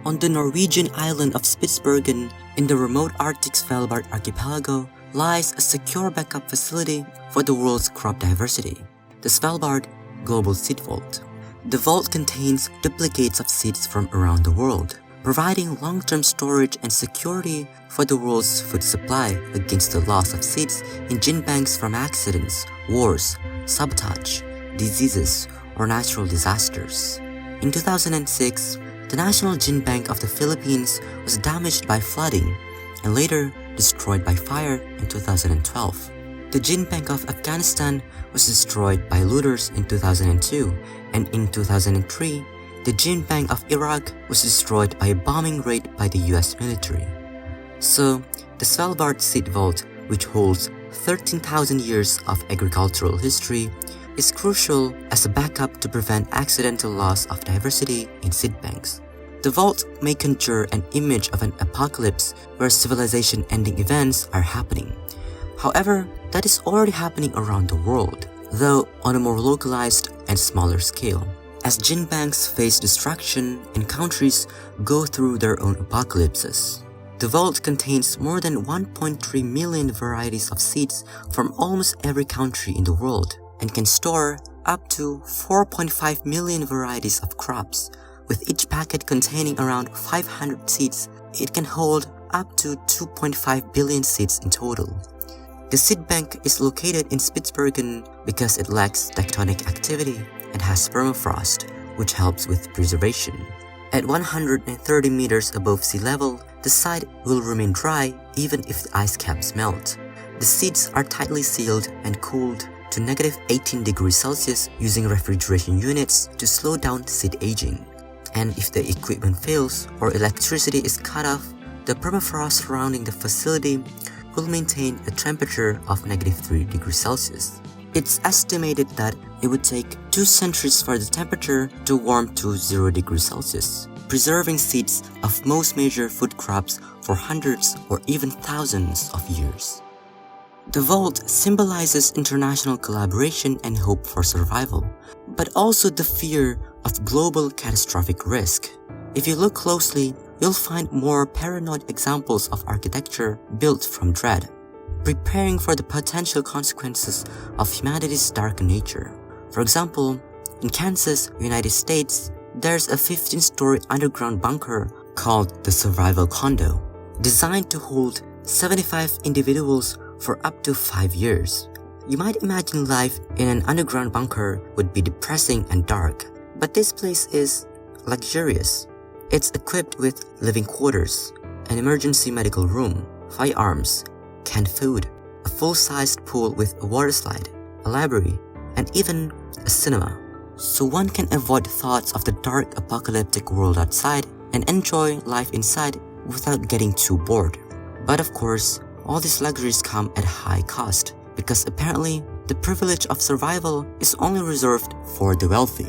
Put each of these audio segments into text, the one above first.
On the Norwegian island of Spitsbergen, in the remote Arctic Svalbard archipelago, lies a secure backup facility for the world's crop diversity, the Svalbard Global Seed Vault. The vault contains duplicates of seeds from around the world, providing long-term storage and security for the world's food supply against the loss of seeds in gene banks from accidents, wars, sabotage, diseases, or natural disasters. In 2006, the National Gene Bank of the Philippines was damaged by flooding and later destroyed by fire in 2012. The Gene Bank of Afghanistan was destroyed by looters in 2002, and in 2003, the Gene Bank of Iraq was destroyed by a bombing raid by the US military. So, the Svalbard Seed Vault, which holds 13,000 years of agricultural history, is crucial as a backup to prevent accidental loss of diversity in seed banks. The vault may conjure an image of an apocalypse where civilization-ending events are happening. However, that is already happening around the world, though on a more localized and smaller scale, as gene banks face destruction and countries go through their own apocalypses. The vault contains more than 1.3 million varieties of seeds from almost every country in the world, and can store up to 4.5 million varieties of crops. With each packet containing around 500 seeds, it can hold up to 2.5 billion seeds in total. The seed bank is located in Spitsbergen because it lacks tectonic activity and has permafrost, which helps with preservation. At 130 meters above sea level, the site will remain dry even if the ice caps melt. The seeds are tightly sealed and cooled to -18 degrees Celsius using refrigeration units to slow down seed aging. And if the equipment fails or electricity is cut off, the permafrost surrounding the facility will maintain a temperature of -3 degrees Celsius. It's estimated that it would take 2 centuries for the temperature to warm to 0 degrees Celsius, preserving seeds of most major food crops for hundreds or even thousands of years. The vault symbolizes international collaboration and hope for survival, but also the fear of global catastrophic risk. If you look closely, you'll find more paranoid examples of architecture built from dread, preparing for the potential consequences of humanity's dark nature. For example, in Kansas, United States, there's a 15-story underground bunker called the Survival Condo, designed to hold 75 individuals for up to 5 years. You might imagine life in an underground bunker would be depressing and dark, but this place is luxurious. It's equipped with living quarters, an emergency medical room, firearms, canned food, a full-sized pool with a water slide, a library, and even a cinema. So one can avoid thoughts of the dark apocalyptic world outside and enjoy life inside without getting too bored. But of course, all these luxuries come at high cost, because apparently the privilege of survival is only reserved for the wealthy.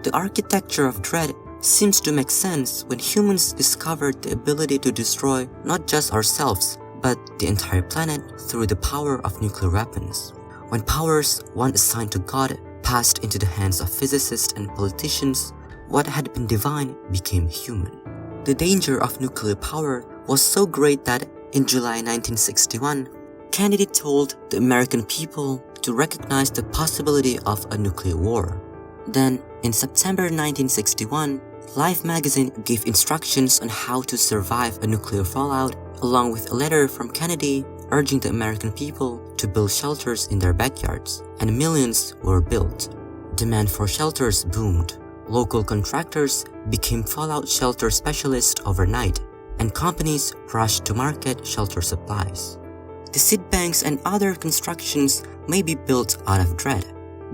The architecture of dread seems to make sense when humans discovered the ability to destroy not just ourselves, but the entire planet through the power of nuclear weapons. When powers once assigned to God passed into the hands of physicists and politicians, what had been divine became human. The danger of nuclear power was so great that in July 1961, Kennedy told the American people to recognize the possibility of a nuclear war. Then, in September 1961, Life magazine gave instructions on how to survive a nuclear fallout, along with a letter from Kennedy urging the American people to build shelters in their backyards, and millions were built. Demand for shelters boomed. Local contractors became fallout shelter specialists overnight, and companies rushed to market shelter supplies. The seed banks and other constructions may be built out of dread,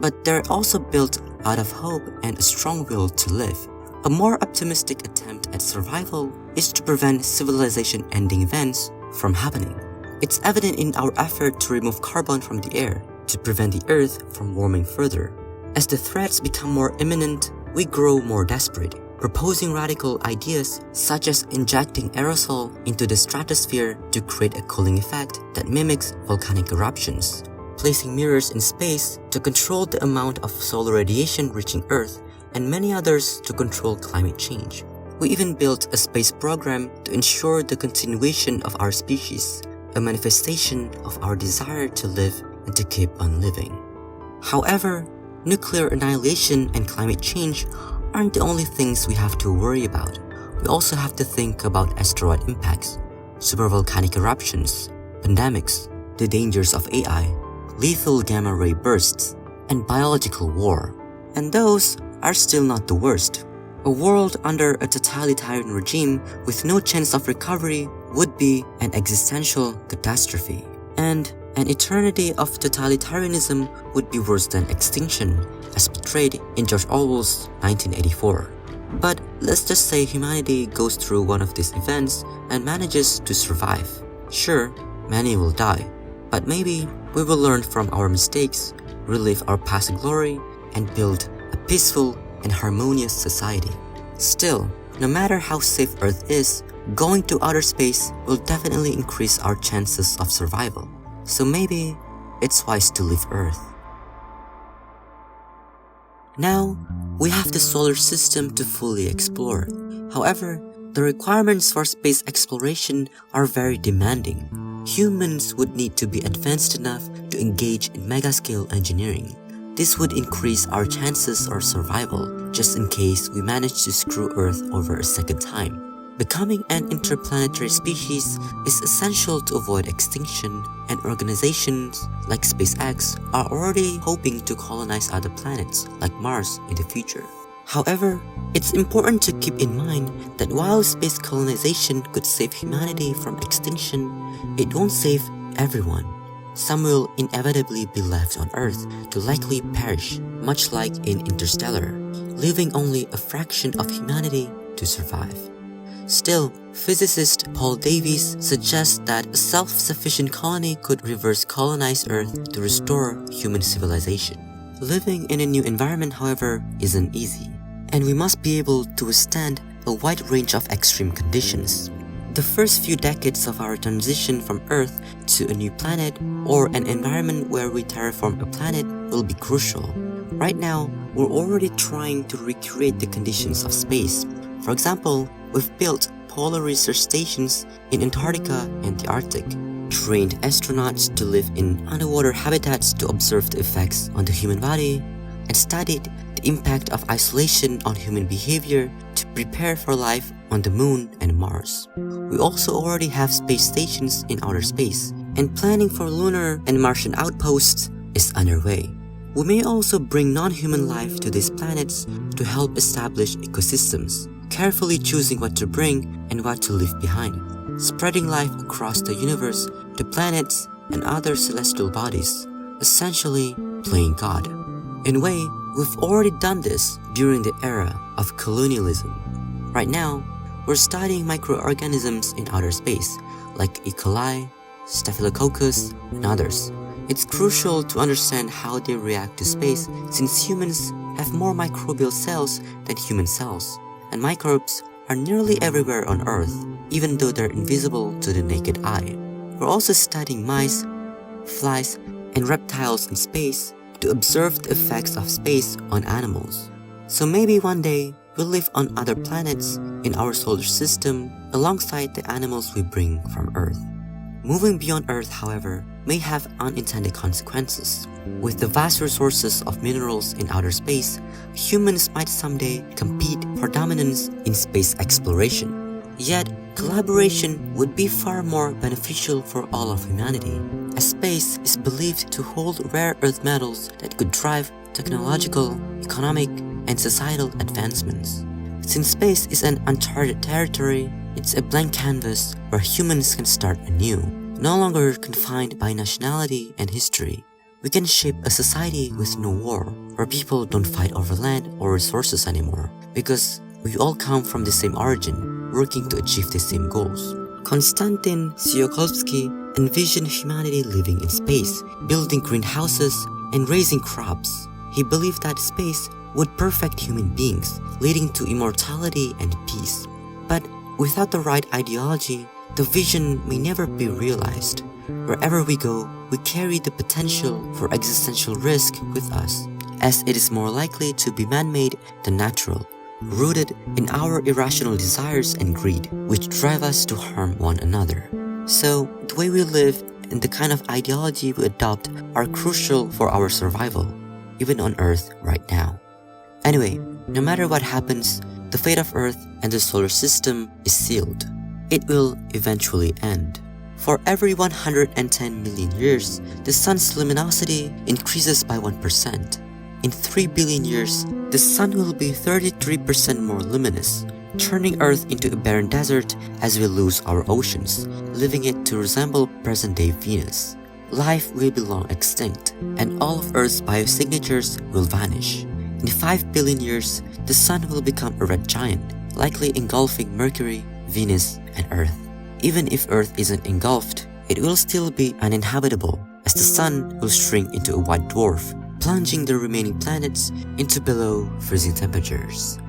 but they're also built out of hope and a strong will to live. A more optimistic attempt at survival is to prevent civilization-ending events from happening. It's evident in our effort to remove carbon from the air, to prevent the Earth from warming further. As the threats become more imminent, we grow more desperate, proposing radical ideas such as injecting aerosol into the stratosphere to create a cooling effect that mimics volcanic eruptions, placing mirrors in space to control the amount of solar radiation reaching Earth, and many others to control climate change. We even built a space program to ensure the continuation of our species, a manifestation of our desire to live and to keep on living. However, nuclear annihilation and climate change aren't the only things we have to worry about. We also have to think about asteroid impacts, supervolcanic eruptions, pandemics, the dangers of AI, lethal gamma-ray bursts, and biological war. And those are still not the worst. A world under a totalitarian regime with no chance of recovery would be an existential catastrophe. And an eternity of totalitarianism would be worse than extinction, as portrayed in George Orwell's 1984. But let's just say humanity goes through one of these events and manages to survive. Sure, many will die, but maybe we will learn from our mistakes, relive our past glory, and build a peaceful and harmonious society. Still, no matter how safe Earth is, going to outer space will definitely increase our chances of survival. So maybe it's wise to leave Earth. Now, we have the solar system to fully explore. However, the requirements for space exploration are very demanding. Humans would need to be advanced enough to engage in mega-scale engineering. This would increase our chances of survival, just in case we manage to screw Earth over a second time. Becoming an interplanetary species is essential to avoid extinction, and organizations like SpaceX are already hoping to colonize other planets like Mars in the future. However, it's important to keep in mind that while space colonization could save humanity from extinction, it won't save everyone. Some will inevitably be left on Earth to likely perish, much like in Interstellar, leaving only a fraction of humanity to survive. Still, physicist Paul Davies suggests that a self-sufficient colony could reverse colonize Earth to restore human civilization. Living in a new environment, however, isn't easy, and we must be able to withstand a wide range of extreme conditions. The first few decades of our transition from Earth to a new planet or an environment where we terraform a planet will be crucial. Right now, we're already trying to recreate the conditions of space. For example, we've built polar research stations in Antarctica and the Arctic, trained astronauts to live in underwater habitats to observe the effects on the human body, and studied the impact of isolation on human behavior to prepare for life on the Moon and Mars. We also already have space stations in outer space, and planning for lunar and Martian outposts is underway. We may also bring non-human life to these planets to help establish ecosystems, carefully choosing what to bring and what to leave behind, spreading life across the universe to planets and other celestial bodies, essentially playing God. In a way, we've already done this during the era of colonialism. Right now, we're studying microorganisms in outer space, like E. coli, Staphylococcus, and others. It's crucial to understand how they react to space, since humans have more microbial cells than human cells, and microbes are nearly everywhere on Earth, even though they're invisible to the naked eye. We're also studying mice, flies, and reptiles in space to observe the effects of space on animals. So maybe one day, we'll live on other planets in our solar system alongside the animals we bring from Earth. Moving beyond Earth, however, may have unintended consequences. With the vast resources of minerals in outer space, humans might someday compete for dominance in space exploration. Yet, collaboration would be far more beneficial for all of humanity, as space is believed to hold rare earth metals that could drive technological, economic, and societal advancements. Since space is an uncharted territory, it's a blank canvas where humans can start anew, no longer confined by nationality and history. We can shape a society with no war, where people don't fight over land or resources anymore, because we all come from the same origin, working to achieve the same goals. Konstantin Tsiolkovsky envisioned humanity living in space, building greenhouses, and raising crops. He believed that space would perfect human beings, leading to immortality and peace. But without the right ideology, the vision may never be realized. Wherever we go, we carry the potential for existential risk with us, as it is more likely to be man-made than natural. rooted in our irrational desires and greed, which drive us to harm one another. So, the way we live and the kind of ideology we adopt are crucial for our survival, even on Earth right now. Anyway, no matter what happens, the fate of Earth and the solar system is sealed. It will eventually end. For every 110 million years, the sun's luminosity increases by 1%. In 3 billion years, the sun will be 33% more luminous, turning Earth into a barren desert as we lose our oceans, leaving it to resemble present-day Venus. Life will be long extinct, and all of Earth's biosignatures will vanish. In 5 billion years, the sun will become a red giant, likely engulfing Mercury, Venus, and Earth. Even if Earth isn't engulfed, it will still be uninhabitable, as the sun will shrink into a white dwarf, plunging the remaining planets into below freezing temperatures.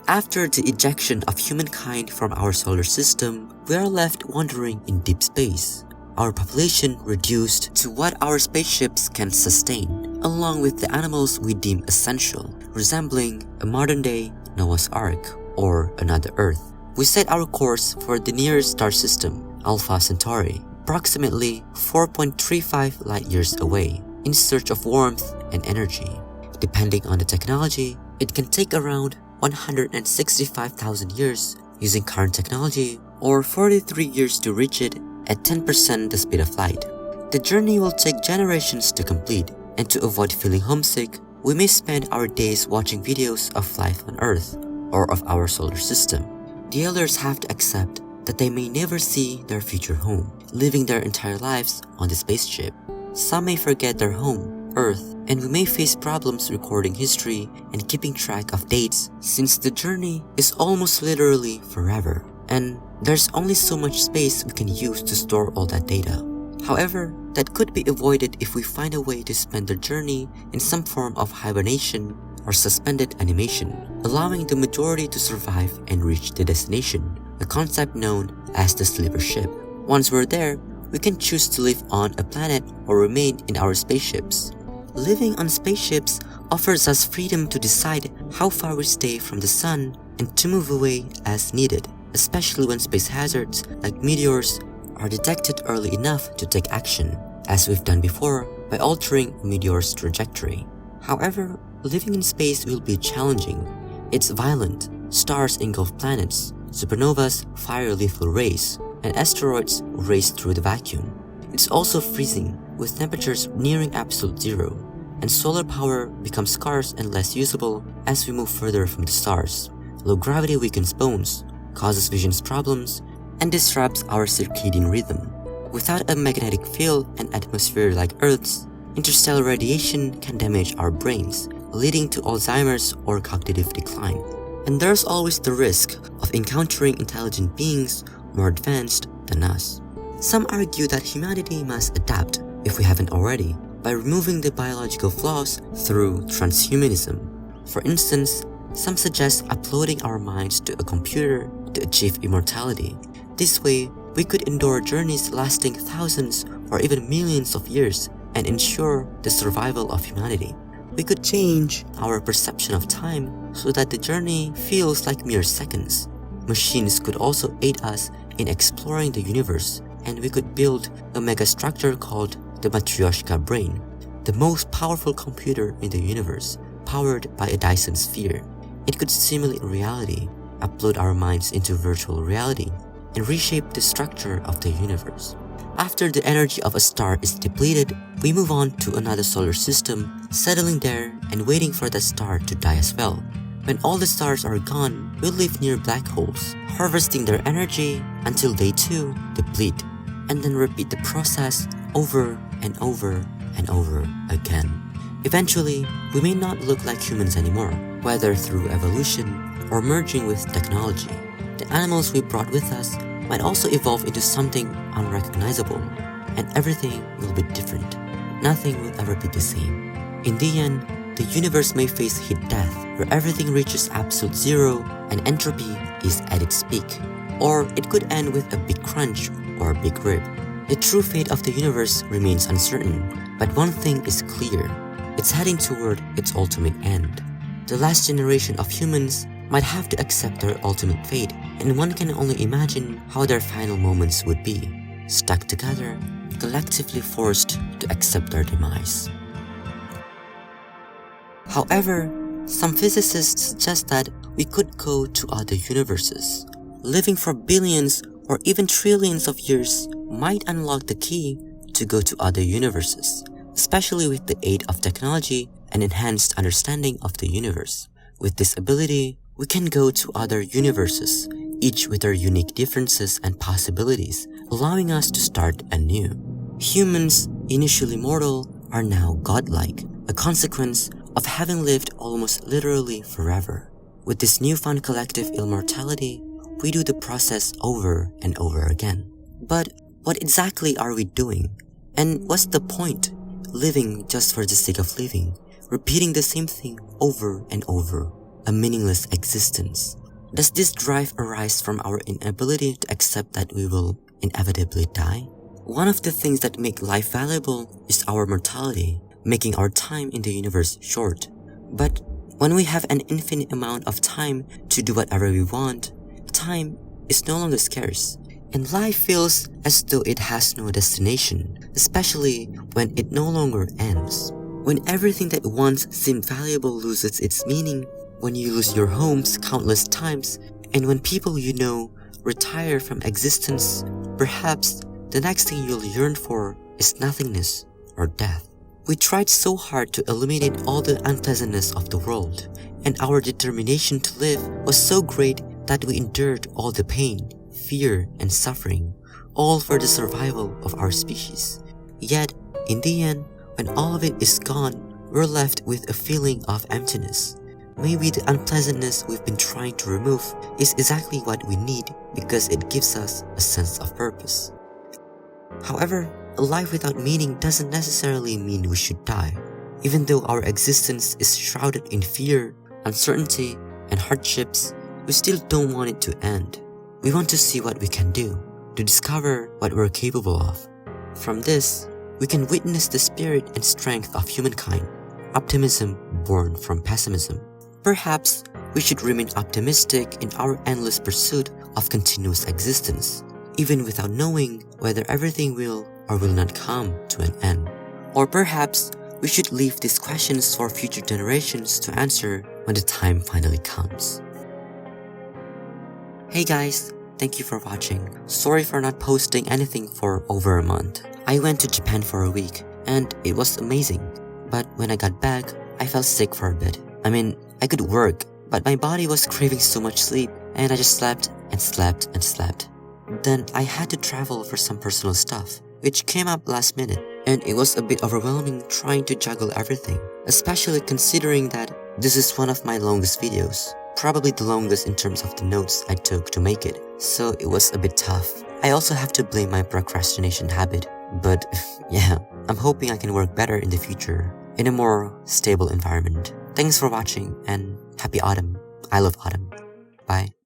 After the ejection of humankind from our solar system, we are left wandering in deep space. Our population reduced to what our spaceships can sustain, along with the animals we deem essential, resembling a modern-day Noah's Ark or another Earth. We set our course for the nearest star system, Alpha Centauri, approximately 4.35 light-years away, in search of warmth and energy. Depending on the technology, it can take around 165,000 years using current technology, or 43 years to reach it at 10% the speed of light. The journey will take generations to complete, and to avoid feeling homesick, we may spend our days watching videos of life on Earth or of our solar system. The elders have to accept that they may never see their future home, living their entire lives on the spaceship. Some may forget their home, Earth, and we may face problems recording history and keeping track of dates, since the journey is almost literally forever, and there's only so much space we can use to store all that data. However, that could be avoided if we find a way to spend the journey in some form of hibernation or suspended animation, allowing the majority to survive and reach the destination, a concept known as the sleeper ship. Once we're there, we can choose to live on a planet or remain in our spaceships. Living on spaceships offers us freedom to decide how far we stay from the sun and to move away as needed, especially when space hazards like meteors are detected early enough to take action, as we've done before by altering a meteor's trajectory. However, living in space will be challenging. It's violent. Stars engulf planets, supernovas fire lethal rays, and asteroids race through the vacuum. It's also freezing, with temperatures nearing absolute zero, and solar power becomes scarce and less usable as we move further from the stars. Low gravity weakens bones, causes vision problems, and disrupts our circadian rhythm. Without a magnetic field and atmosphere like Earth's, interstellar radiation can damage our brains, leading to Alzheimer's or cognitive decline. And there's always the risk of encountering intelligent beings more advanced than us. Some argue that humanity must adapt, if we haven't already, by removing the biological flaws through transhumanism. For instance, some suggest uploading our minds to a computer to achieve immortality. This way, we could endure journeys lasting thousands or even millions of years and ensure the survival of humanity. We could change our perception of time so that the journey feels like mere seconds. Machines could also aid us in exploring the universe, and we could build a megastructure called the Matryoshka brain, the most powerful computer in the universe, powered by a Dyson sphere. It could simulate reality, upload our minds into virtual reality, and reshape the structure of the universe. After the energy of a star is depleted, we move on to another solar system, settling there and waiting for that star to die as well. When all the stars are gone, we live near black holes, harvesting their energy until they too deplete, and then repeat the process over and over and over again. Eventually, we may not look like humans anymore, whether through evolution or merging with technology. The animals we brought with us might also evolve into something unrecognizable, and everything will be different. Nothing will ever be the same. In the end, the universe may face heat death, where everything reaches absolute zero and entropy is at its peak. Or it could end with a big crunch or a big rip. The true fate of the universe remains uncertain, but one thing is clear: it's heading toward its ultimate end. the last generation of humans might have to accept their ultimate fate, and one can only imagine how their final moments would be, stuck together, collectively forced to accept their demise. However, some physicists suggest that we could go to other universes. Living for billions or even trillions of years might unlock the key to go to other universes, especially with the aid of technology and enhanced understanding of the universe. With this ability, we can go to other universes, each with their unique differences and possibilities, allowing us to start anew. Humans, initially mortal, are now godlike, a consequence of having lived almost literally forever. With this newfound collective immortality, we do the process over and over again. But what exactly are we doing? And what's the point? Living just for the sake of living, repeating the same thing over and over, a meaningless existence. Does this drive arise from our inability to accept that we will inevitably die? One of the things that make life valuable is our mortality, making our time in the universe short. But when we have an infinite amount of time to do whatever we want, time is no longer scarce, and life feels as though it has no destination, especially when it no longer ends. When everything that once seemed valuable loses its meaning, when you lose your homes countless times, and when people you know retire from existence, perhaps the next thing you'll yearn for is nothingness or death. We tried so hard to eliminate all the unpleasantness of the world, and our determination to live was so great that we endured all the pain, fear, and suffering, all for the survival of our species. Yet, in the end, when all of it is gone, we're left with a feeling of emptiness. Maybe the unpleasantness we've been trying to remove is exactly what we need because it gives us a sense of purpose. However, a life without meaning doesn't necessarily mean we should die. Even though our existence is shrouded in fear, uncertainty, and hardships, we still don't want it to end. We want to see what we can do, to discover what we're capable of. From this, we can witness the spirit and strength of humankind, optimism born from pessimism. Perhaps we should remain optimistic in our endless pursuit of continuous existence, even without knowing whether everything will or will not come to an end. Or perhaps we should leave these questions for future generations to answer when the time finally comes. Hey guys, thank you for watching. Sorry for not posting anything for over a month. I went to Japan for a week and it was amazing. But when I got back, I felt sick for a bit. I could work, but my body was craving so much sleep and I just slept and slept and slept. Then I had to travel for some personal stuff, which came up last minute, and it was a bit overwhelming trying to juggle everything, especially considering that this is one of my longest videos, probably the longest in terms of the notes I took to make it, so it was a bit tough. I also have to blame my procrastination habit, but yeah, I'm hoping I can work better in the future, in a more stable environment. Thanks for watching and happy autumn. I love autumn. Bye.